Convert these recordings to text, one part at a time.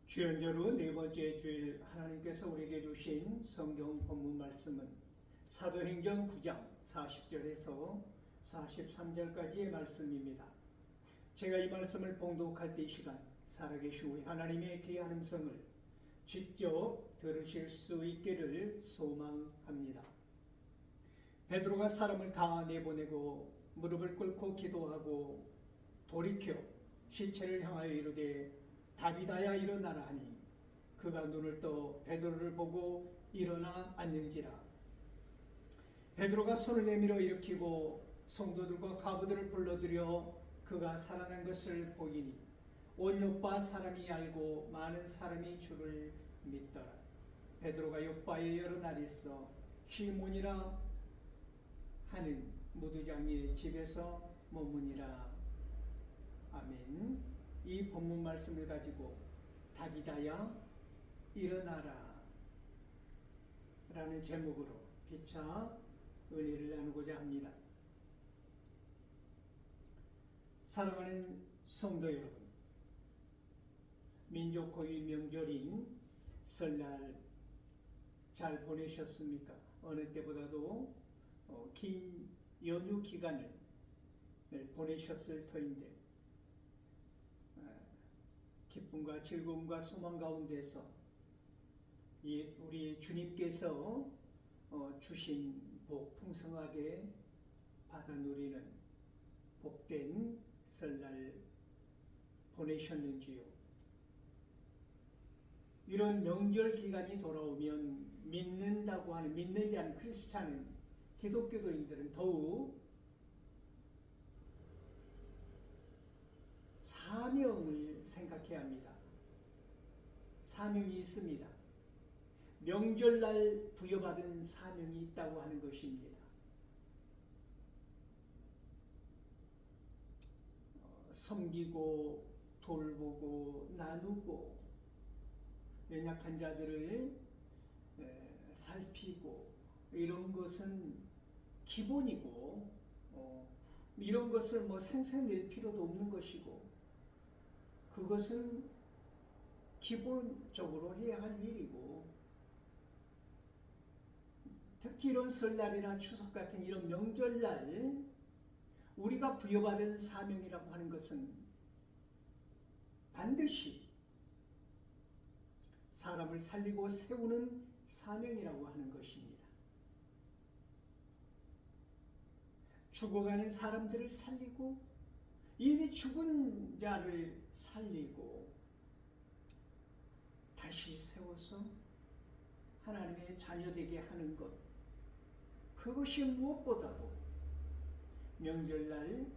주연절후 네 번째 주일 하나님께서 우리에게 주신 성경 본문 말씀은 사도행전 9장 40절에서 43절까지의 말씀입니다. 제가 이 말씀을 봉독할 때 이 시간 살아계신 우리 하나님의 귀한 음성을 직접 들으실 수 있기를 소망합니다. 베드로가 사람을 다 내보내고 무릎을 꿇고 기도하고 돌이켜 시체를 향하여 이르되 다비다야 일어나라 하니 그가 눈을 떠 베드로를 보고 일어나 앉는지라. 베드로가 손을 내밀어 일으키고 성도들과 가부들을 불러들여 그가 살아난 것을 보이니 온 요파 사람이 알고 많은 사람이 주를 믿더라. 베드로가 요파에 여러 날 있어 시몬이라 하는 무두장의 집에서 머무니라. 아멘. 이 본문 말씀을 가지고 다비다야 일어나라 라는 제목으로 피차 은혜를 나누고자 합니다. 사랑하는 성도 여러분, 민족 고유 명절인 설날 잘 보내셨습니까? 어느 때보다도 긴 연휴 기간을 보내셨을 터인데 기쁨과 즐거움과 소망 가운데서 우리 주님께서 주신 복 풍성하게 받아 누리는 복된 설날 보내셨는지요? 이런 명절 기간이 돌아오면 믿는지 않는 크리스찬은 기독교도인들은 더욱 사명을 생각해야 합니다. 사명이 있습니다. 명절날 부여받은 사명이 있다고 하는 것입니다. 섬기고 돌보고 나누고 연약한 자들을 살피고 이런 것은 기본이고 이런 것을 생생낼 필요도 없는 것이고 그것은 기본적으로 해야 할 일이고 특히 이런 설날이나 추석 같은 이런 명절날 우리가 부여받은 사명이라고 하는 것은 반드시 사람을 살리고 세우는 사명이라고 하는 것입니다. 죽어가는 사람들을 살리고 이미 죽은 자를 살리고 다시 세워서 하나님의 자녀되게 하는 것, 그것이 무엇보다도 명절날,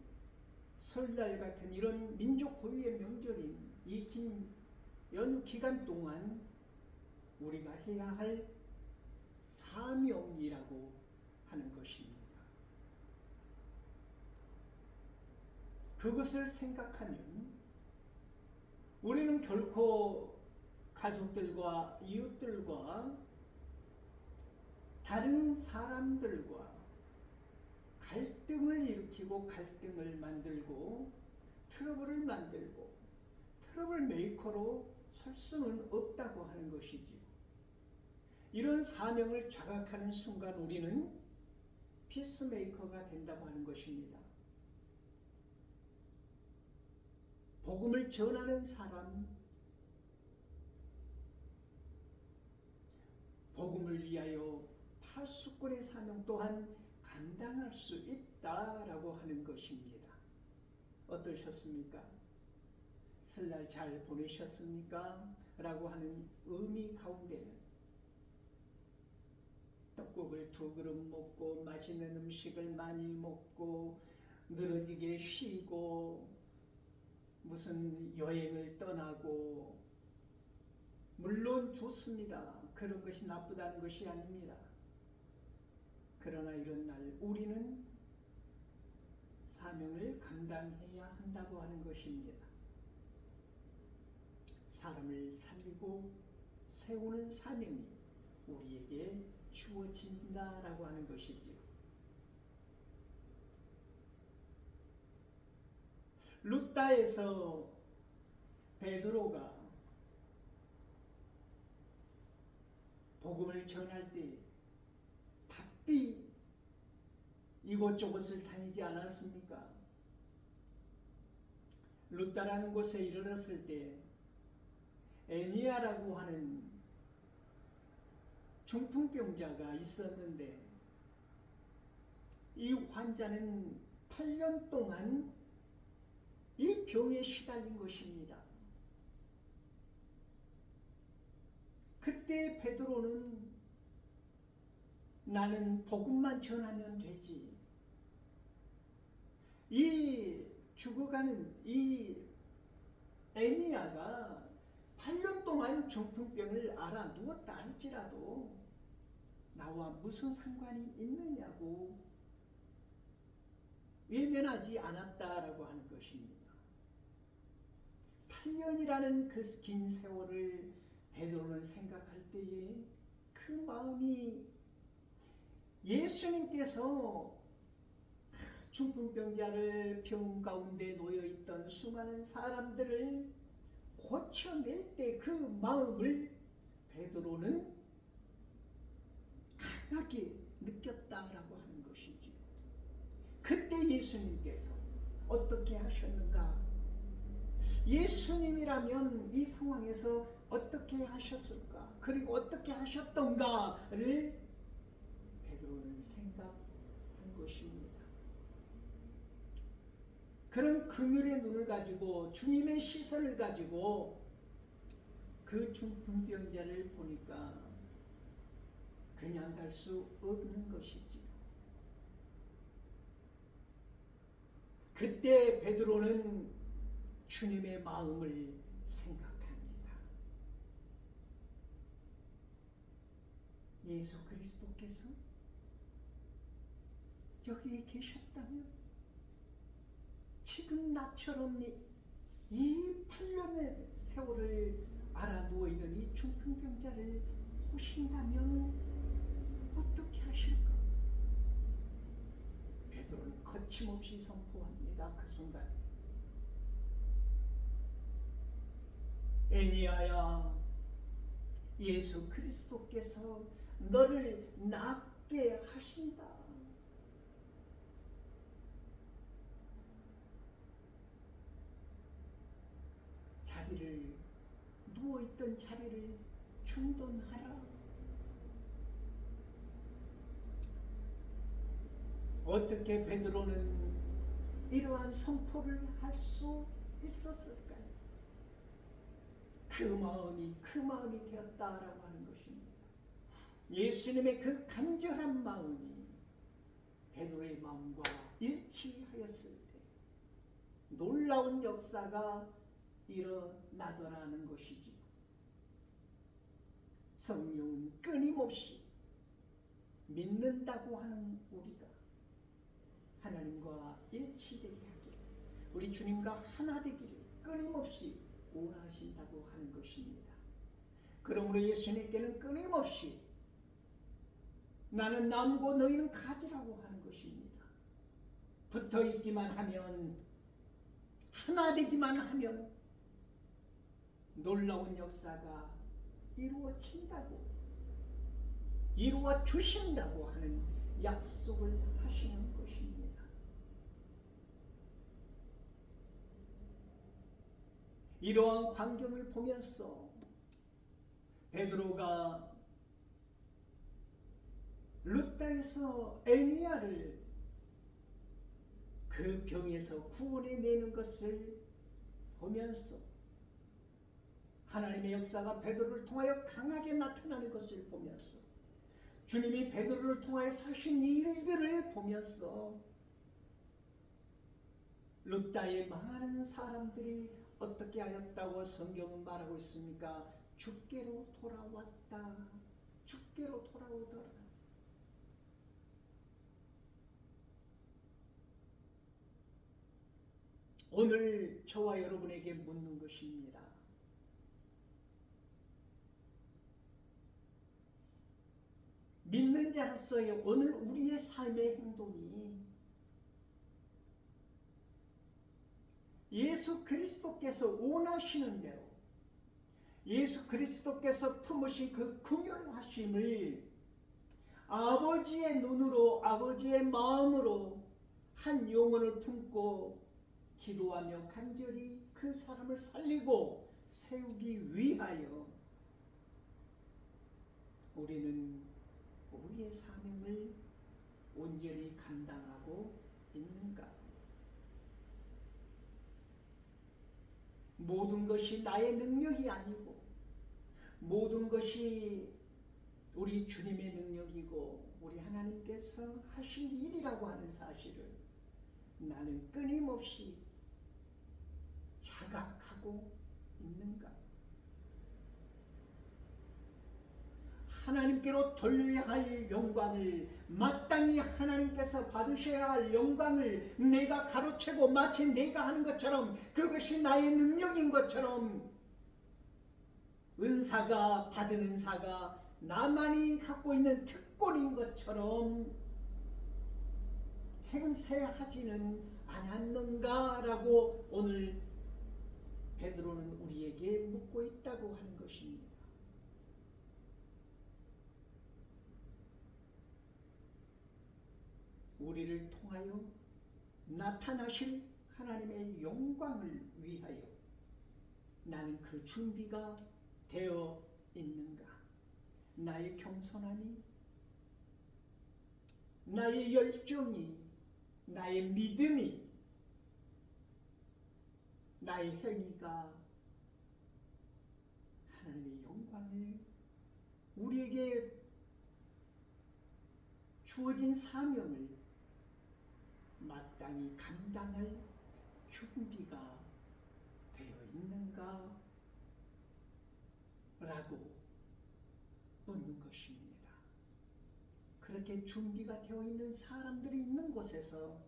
설날 같은 이런 민족 고유의 명절인 이 긴 연휴 기간 동안 우리가 해야 할 사명이라고 하는 것입니다. 그것을 생각하면 우리는 결코 가족들과 이웃들과 다른 사람들과 갈등을 일으키고 갈등을 만들고 트러블을 만들고 트러블 메이커로 설 수는 없다고 하는 것이지요. 이런 사명을 자각하는 순간 우리는 피스메이커가 된다고 하는 것입니다. 복음을 전하는 사람, 복음을 위하여 파수꾼의 사명 또한 감당할 수 있다라고 하는 것입니다. 어떠셨습니까? 설날 잘 보내셨습니까? 라고 하는 의미 가운데는 떡국을 2그릇 먹고 맛있는 음식을 많이 먹고 늘어지게 쉬고 무슨 여행을 떠나고 물론 좋습니다. 그런 것이 나쁘다는 것이 아닙니다. 그러나 이런 날 우리는 사명을 감당해야 한다고 하는 것입니다. 사람을 살리고 세우는 사명이 우리에게 주어진다라고 하는 것이지요. 룻다에서 베드로가 복음을 전할 때 바삐 이곳저곳을 다니지 않았습니까? 루다라는 곳에 이르렀을 때 애니아라고 하는 중풍병자가 있었는데 이 환자는 8년 동안 이 병에 시달린 것입니다. 그때 베드로는 나는 복음만 전하면 되지. 이 죽어가는 이 애니아가 8년 동안 중풍병을 앓아 누웠다 할지라도 나와 무슨 상관이 있느냐고 외면하지 않았다라고 하는 것입니다. 8년이라는 그 긴 세월을 베드로는 생각할 때에 그 마음이 예수님께서 중풍병자를 병 가운데 놓여있던 수많은 사람들을 고쳐낼 때 그 마음을 베드로는 강하게 느꼈다라고 하는 것이죠. 그때 예수님께서 어떻게 하셨는가? 예수님이라면 이 상황에서 어떻게 하셨을까? 그리고 어떻게 하셨던가를 베드로는 생각한 것입니다. 그런 긍휼의 눈을 가지고 주님의 시선을 가지고 그 중풍병자를 보니까 그냥 갈 수 없는 것이지요. 그때 베드로는 주님의 마음을 생각합니다. 예수 그리스도께서 여기에 계셨다면 지금 나처럼 이 8년의 세월을 앓아 누워있는 이 중풍병자를 보신다면 어떻게 하실까? 베드로는 거침없이 선포합니다. 그 순간 애니아야, 예수 그리스도께서 너를 낫게 하신다. 자리를 누워있던 자리를 중돈하라. 어떻게 베드로는 이러한 선포를 할 수 있었을까요? 그 마음이 되었다라고 하는 것입니다. 예수님의 그 간절한 마음이 베드로의 마음과 일치하였을 때 놀라운 역사가 일어나더라는 것이지. 성령은 끊임없이 믿는다고 하는 우리가 하나님과 일치되게 하기를, 우리 주님과 하나 되기를 끊임없이 원하신다고 하는 것입니다. 그러므로 예수님께는 끊임없이 나는 나무고 너희는 가지라고 하는 것입니다. 붙어있기만 하면, 하나 되기만 하면 놀라운 역사가 이루어진다고, 이루어 주신다고 하는 약속을 하시는 것입니다. 이러한 광경을 보면서 베드로가 루다에서 애니아를 그 병에서 구원해내는 것을 보면서 하나님의 역사가 베드로를 통하여 강하게 나타나는 것을 보면서 주님이 베드로를 통하여 하신 일들을 보면서 루다의 많은 사람들이 어떻게 하였다고 성경은 말하고 있습니까? 주께로 돌아왔다. 주께로 돌아오더라. 오늘 저와 여러분에게 묻는 것입니다. 믿는 자로서의 오늘 우리의 삶의 행동이 예수 그리스도께서 원하시는 대로, 예수 그리스도께서 품으신 그 긍휼하심을 아버지의 눈으로 아버지의 마음으로 한 영혼을 품고 기도하며 간절히 그 사람을 살리고 세우기 위하여 우리는 우리의 사명을 온전히 감당하고 있는가? 모든 것이 나의 능력이 아니고 모든 것이 우리 주님의 능력이고 우리 하나님께서 하신 일이라고 하는 사실을 나는 끊임없이 자각하고 있는가? 하나님께로 돌려야 할 영광을, 마땅히 하나님께서 받으셔야 할 영광을 내가 가로채고 마치 내가 하는 것처럼, 그것이 나의 능력인 것처럼, 은사가, 받은 은사가 나만이 갖고 있는 특권인 것처럼 행세하지는 않았는가라고 오늘 베드로는 우리에게 묻고 있다고 하는 것입니다. 우리를 통하여 나타나실 하나님의 영광을 위하여 나는 그 준비가 되어 있는가? 나의 겸손함이, 나의 열정이, 나의 믿음이, 나의 행위가 하나님의 영광을, 우리에게 주어진 사명을 마땅히 감당할 준비가 되어 있는가? 라고 묻는 것입니다. 그렇게 준비가 되어 있는 사람들이 있는 곳에서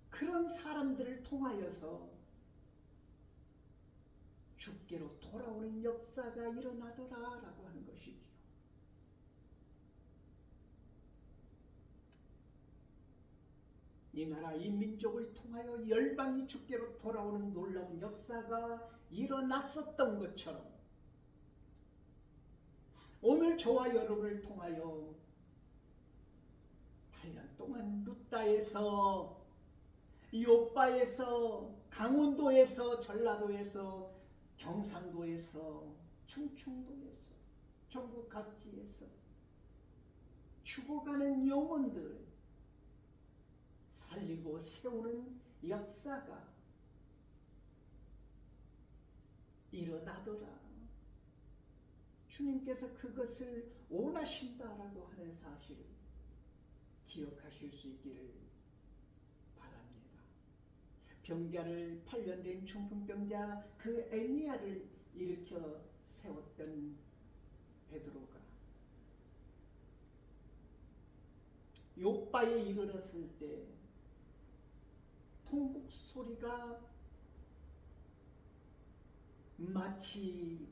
그런 사람들을 통하여서 주께로 돌아오는 역사가 일어나더라 라고 하는 것이지요. 이 나라 이 민족을 통하여 열방이 주께로 돌아오는 놀라운 역사가 일어났었던 것처럼 오늘 저와 여러분을 통하여 8년 동안 루따에서, 요바에서, 강원도에서, 전라도에서, 경상도에서, 충청도에서, 전국 각지에서 죽어가는 영혼들 살리고 세우는 역사가 일어나더라. 주님께서 그것을 원하신다라고 하는 사실을 기억하실 수 있기를 바랍니다. 병자를 8년 된 중풍병자 그 애니야를 일으켜 세웠던 베드로가 욥바에 이르렀을 때 통곡 소리가 마치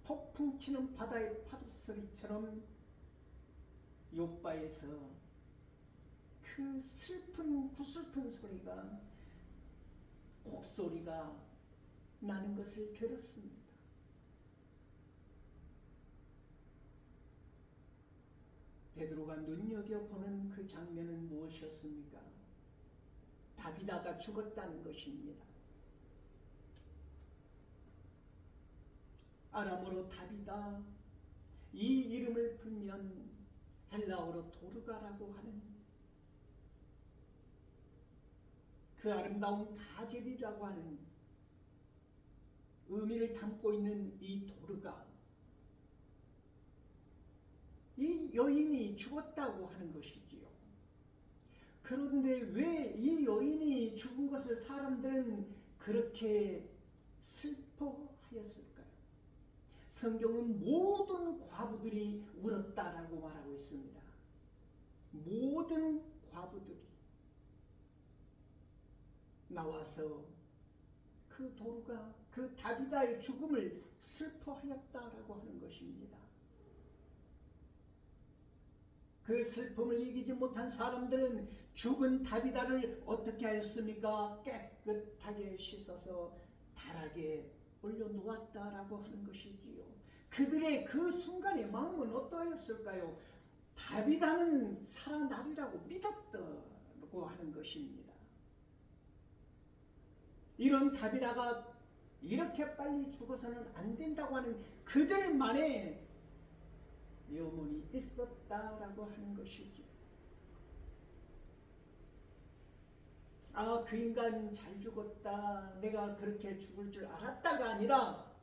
폭풍 치는 바다의 파도 소리처럼 욥바에서 그 슬픈 구슬픈 소리가, 곡소리가 나는 것을 들었습니다. 베드로가 눈여겨보는 그 장면은 무엇이었습니까? 다비다가 죽었다는 것입니다. 아람어로 다비다, 이 이름을 풀면 헬라어로 도르가라고 하는 그 아름다운 가젤이라고 하는 의미를 담고 있는 이 도르가, 이 여인이 죽었다고 하는 것이지요. 그런데 왜 이 여인이 죽은 것을 사람들은 그렇게 슬퍼하였을까요? 성경은 모든 과부들이 울었다라고 말하고 있습니다. 모든 과부들이 나와서 그 도르가, 그 다비다의 죽음을 슬퍼하였다라고 하는 것입니다. 그 슬픔을 이기지 못한 사람들은 죽은 다비다를 어떻게 하였습니까? 깨끗하게 씻어서 달하게 올려놓았다라고 하는 것이지요. 그들의 그 순간의 마음은 어떠하였을까요? 다윗은 살아나리라고 믿었다고 하는 것입니다. 이런 다윗아가 이렇게 빨리 죽어서는 안 된다고 하는 그들만의 염원이 있었다라고 하는 것이죠. 아, 그 인간 잘 죽었다, 내가 그렇게 죽을 줄 알았다가 아니라,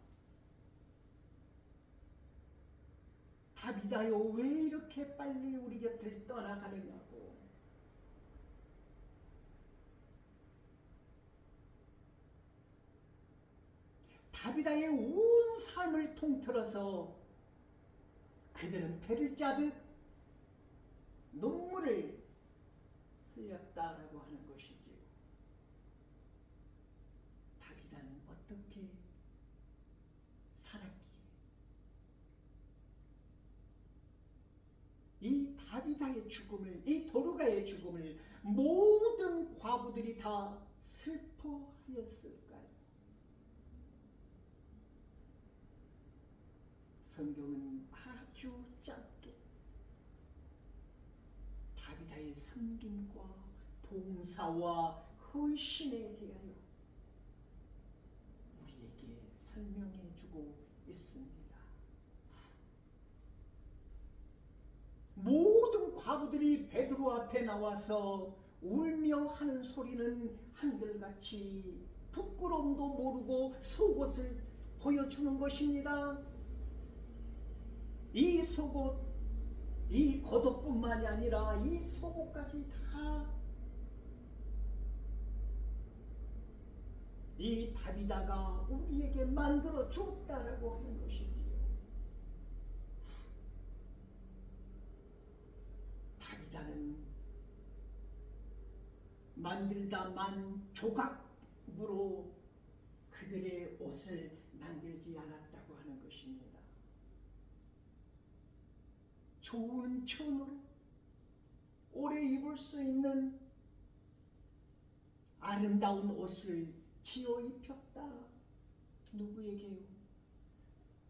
다윗아여 왜 이렇게 빨리 우리 곁을 떠나가느냐고. 다윗아의 온 삶을 통틀어서 그들은 배를 짜듯 눈물을 흘렸다라고 하는 것이지요. 다윗아는 어떻게 살았기에 이 다윗아의 죽음을, 이 도르가의 죽음을 모든 과부들이 다 슬퍼하였을까요? 성경은 아주 짧게 다윗아의 섬김과 봉사와 헌신에 대하여 우리에게 설명해 주고 있습니다. 모든 과부들이 베드로 앞에 나와서 울며 하는 소리는 한결같이 부끄러움도 모르고 속옷을 보여주는 것입니다. 이 속옷, 이 겉옷뿐만이 아니라 이 속옷까지 다 이 다윗아가 우리에게 만들어 줬다라고 하는 것이지요. 다윗아는 만들다 만 조각으로 그들의 옷을 만들지 않았다고 하는 것입니다. 좋은 천으로 오래 입을 수 있는 아름다운 옷을 지어 입혔다. 누구에게요?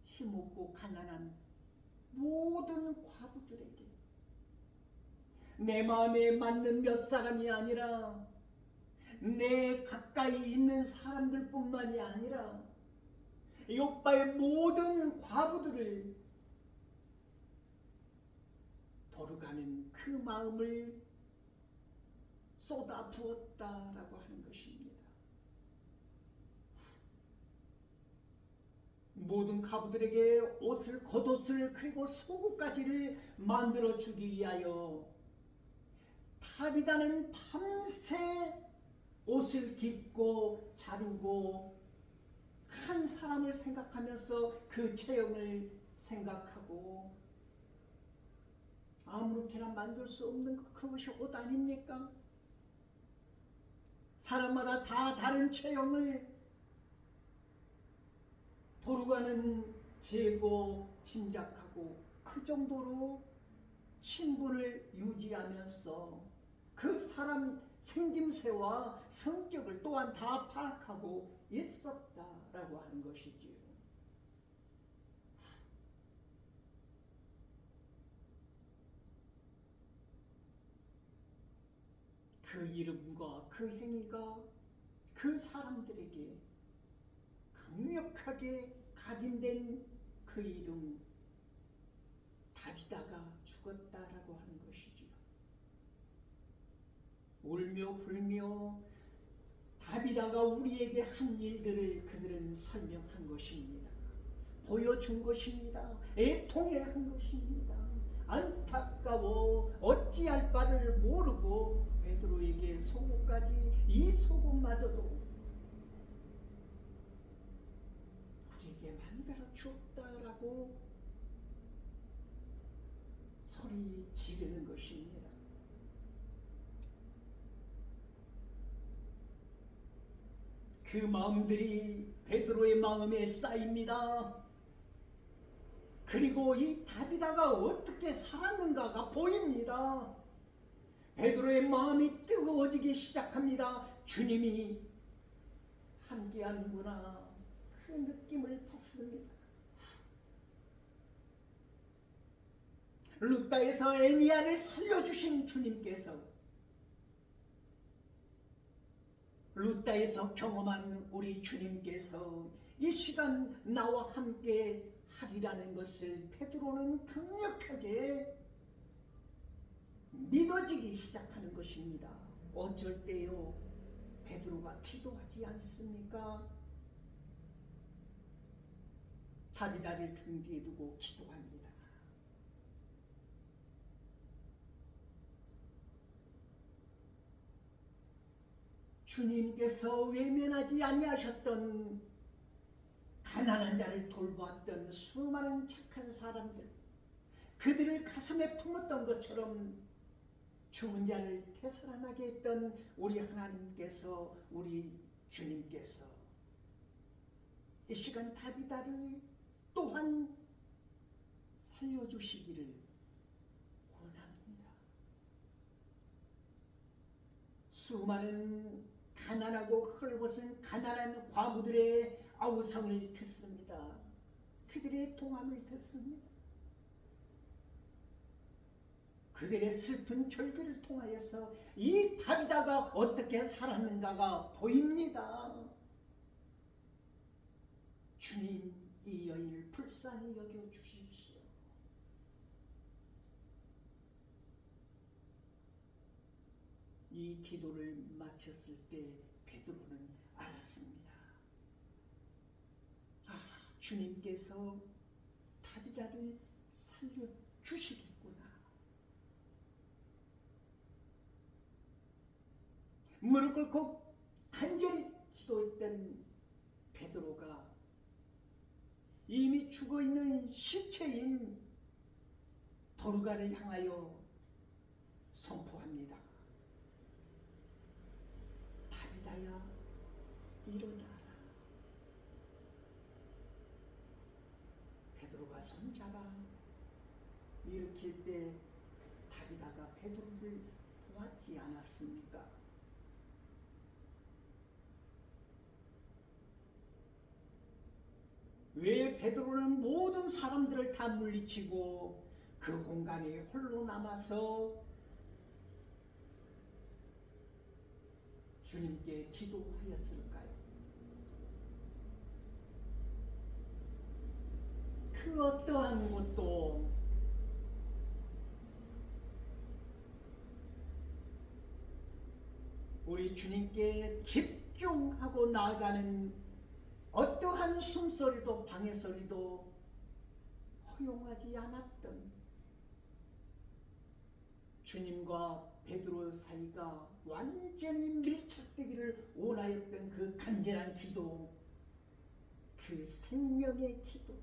힘없고 가난한 모든 과부들에게. 내 마음에 맞는 몇 사람이 아니라 내 가까이 있는 사람들뿐만이 아니라 욥바의 모든 과부들을 도르가는 그 마음을 쏟아 부었다라고 하는 것입니다. 모든 가부들에게 옷을, 겉옷을, 그리고 속옷까지를 만들어 주기 위하여 다윗아는 밤새 옷을 깁고 자르고 한 사람을 생각하면서 그 체형을 생각하고 아무렇게나 만들 수 없는 그것이 옷 아닙니까? 사람마다 다 다른 체형을 도르가는 재고 짐작하고 그 정도로 친분을 유지하면서 그 사람 생김새와 성격을 또한 다 파악하고 있었다라고 하는 것이지요. 그 이름과 그 행위가 그 사람들에게 강력하게 각인된 그 이름, 다윗아가 죽었다라고 하는 것이지요. 울며 불며 다윗아가 우리에게 한 일들을 그들은 설명한 것입니다. 보여준 것입니다. 애통해 한 것입니다. 안타까워 어찌할 바를 모르고 베드로에게 속옷까지, 이 속옷마저도 우리에게 만들어 주었다라고 소리 지르는 것입니다. 그 마음들이 베드로의 마음에 쌓입니다. 그리고 이 다윗아가 어떻게 살았는가가 보입니다. 베드로의 마음이 뜨거워지기 시작합니다. 주님이 함께하는구나. 그 그 느낌을 받습니다. 루다에서 애니야를 살려주신 주님께서 루다에서 경험한 우리 주님께서 이 시간 나와 함께 하리라는 것을 베드로는 강력하게 믿어지기 시작하는 것입니다. 어쩔 때요 베드로가 기도하지 않습니까? 다리다를 등 뒤에 두고 기도합니다. 주님께서 외면하지 아니하셨던 가난한 자를 돌보았던 수많은 착한 사람들, 그들을 가슴에 품었던 것처럼 죽은 자를 되살아나게 했던 우리 하나님께서, 우리 주님께서 이 시간 다비다를 또한 살려주시기를 원합니다. 수많은 가난하고 헐벗은 가난한 과부들의 아우성을 듣습니다. 그들의 동함을 듣습니다. 그들의 슬픈 절규를 통하여서 이 다비다가 어떻게 살았는가가 보입니다. 주님, 이 여인을 불쌍히 여겨 주십시오. 이 기도를 마쳤을 때 베드로는 알았습니다. 주님께서 다비다를 살려주시겠구나. 무릎 꿇고 간절히 기도했던 베드로가 이미 죽어있는 시체인 도르가를 향하여 선포합니다. 다비다야, 일어나라. 베드로가 손잡아 일으킬 때 다비다가 베드로를 보았지 않았습니까? 왜 베드로는 모든 사람들을 다 물리치고 그 공간에 홀로 남아서 주님께 기도하였을까요? 그 어떠한 것도 우리 주님께 집중하고 나아가는 어떠한 숨소리도 방해소리도 허용하지 않았던 주님과 베드로 사이가 완전히 밀착되기를 원하였던 그 간절한 기도, 그 생명의 기도,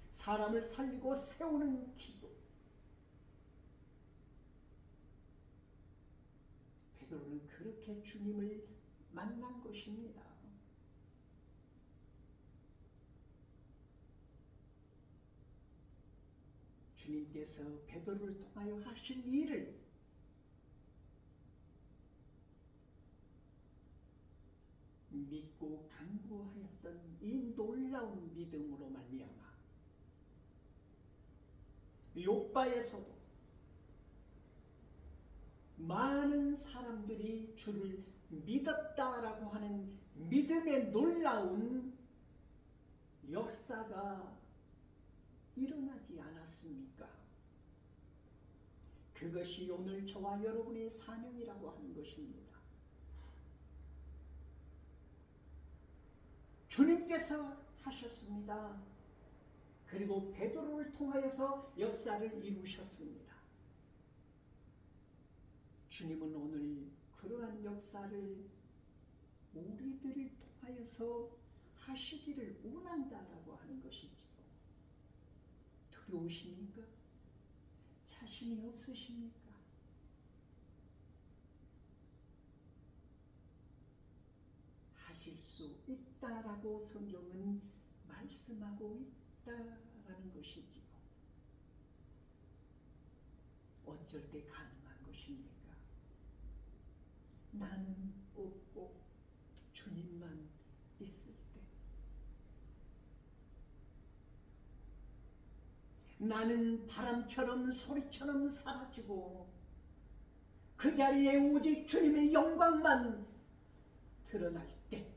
사람을 살리고 세우는 기도. 베드로는 그렇게 주님을 만난 것입니다. 주님께서 베드로를 통하여 하실 일을 믿고 간구하였던 이 놀라운 믿음으로 말미암아 욥바에서도 많은 사람들이 주를 믿었다라고 하는 믿음의 놀라운 역사가 일어나지 않았습니까? 그것이 오늘 저와 여러분의 사명이라고 하는 것입니다. 주님께서 하셨습니다. 그리고 베드로를 통하여서 역사를 이루셨습니다. 주님은 오늘 그러한 역사를 우리들을 통하여서 하시기를 원한다라고 하는 것이지요. 두려우십니까? 자신이 없으십니까? 하실 수 있다라고 성경은 말씀하고 있다라는 것이지요. 어쩔 때 가능한 것입니까? 나는 없고 주님만 있을 때, 나는 바람처럼 소리처럼 사라지고 그 자리에 오직 주님의 영광만 드러날 때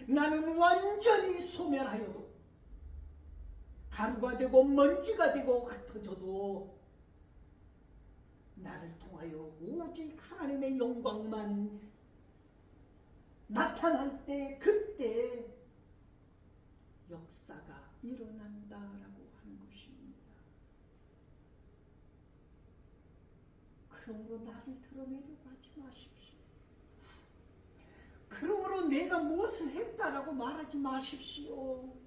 나는 완전히 소멸하여도 가루가 되고 먼지가 되고 흩어져도 나를 통하여 오직 하나님의 영광만 나타날 때 그때 역사가 일어난다라고 하는 것입니다. 그러므로 나를 드러내려고 하지 마십시오. 그러므로 내가 무엇을 했다라고 말하지 마십시오.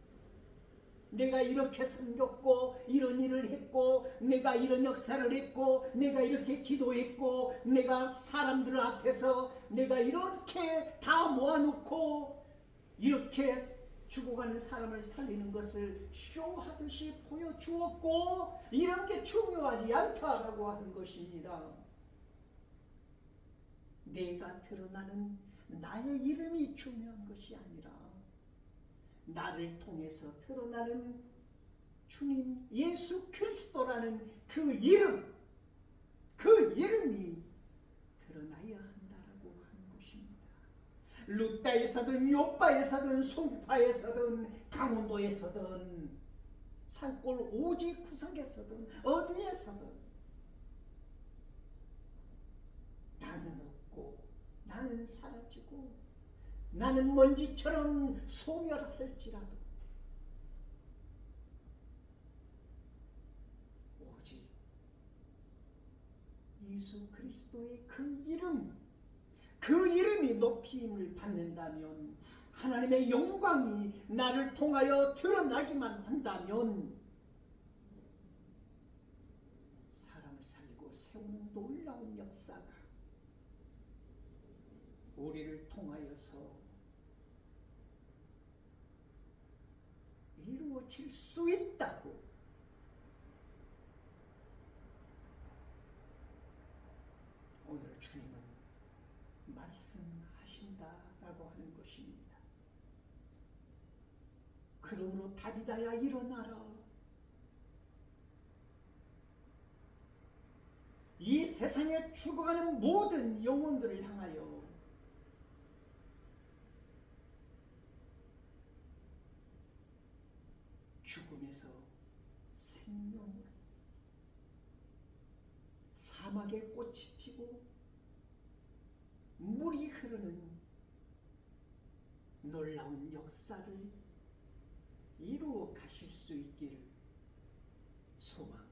내가 이렇게 섬겼고 이런 일을 했고 내가 이런 역사를 했고 내가 이렇게 기도했고 내가 사람들 앞에서 내가 이렇게 다 모아놓고 이렇게 죽어가는 사람을 살리는 것을 쇼하듯이 보여주었고 이런 게 중요하지 않다라고 하는 것입니다. 내가 드러나는 나의 이름이 중요한 것이 아니라 나를 통해서 드러나는 주님 예수 그리스도라는 그 이름, 그 이름이 드러나야 한다라고 하는 것입니다. 루다에서든 요바에서든 송파에서든 강원도에서든 산골 오지 구석에서든 어디에서든 나는 없고 나는 사라지고 나는 먼지처럼 소멸할지라도 오직 예수 그리스도의 그 이름, 그 이름이 높임을 받는다면 하나님의 영광이 나를 통하여 드러나기만 한다면 사람을 살리고 세우는 놀라운 역사가 우리를 통하여서 이루어질 수 있다고 오늘 주님은 말씀하신다라고 하는 것입니다. 그러므로 다비다야 일어나라. 이 세상에 죽어가는 모든 영혼들을 향하여 죽음에서 생명으로 사막에 꽃이 피고 물이 흐르는 놀라운 역사를 이루어 가실 수 있기를 소망합니다.